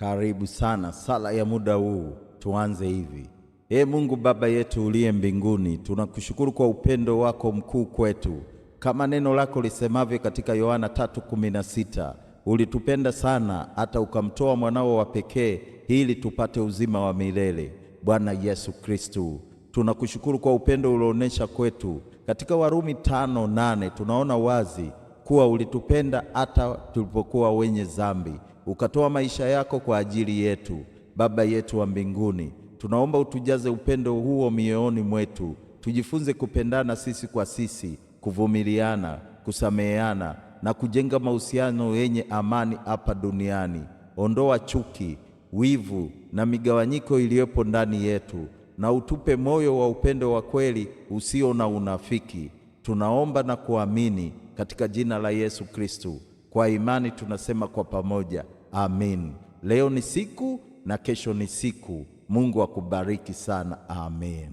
Karibu sana. Sala ya muda huu tuanze hivi. Mungu Baba yetu uliye mbinguni, tunakushukuru kwa upendo wako mkuu kwetu. Kama neno lako lisemavyo katika Yohana 3:16, ulitupenda sana hata ukamtoa mwanao wa pekee ili tupate uzima wa milele. Bwana Yesu Kristo, tunakushukuru kwa upendo ulioonyesha kwetu. Katika Warumi 5:8 tunaona wazi kuwa ulitupenda hata tulipokuwa wenye dhambi, ukatoa maisha yako kwa ajili yetu. Baba yetu wa mbinguni, tunaomba utujaze upendo huo mioyoni mwetu, tujifunze kupendana sisi kwa sisi, kuvumiliana, kusameheana na kujenga mahusiano yenye amani hapa duniani. Ondoa chuki, wivu na migawanyiko iliyopo ndani yetu, na utupe moyo wa upendo wa kweli usio na unafiki. Tunaomba na kuamini katika jina la Yesu Kristo. Kwa imani tunasema kwa pamoja, amen. Leo ni siku na kesho ni siku. Mungu akubariki sana. Amen.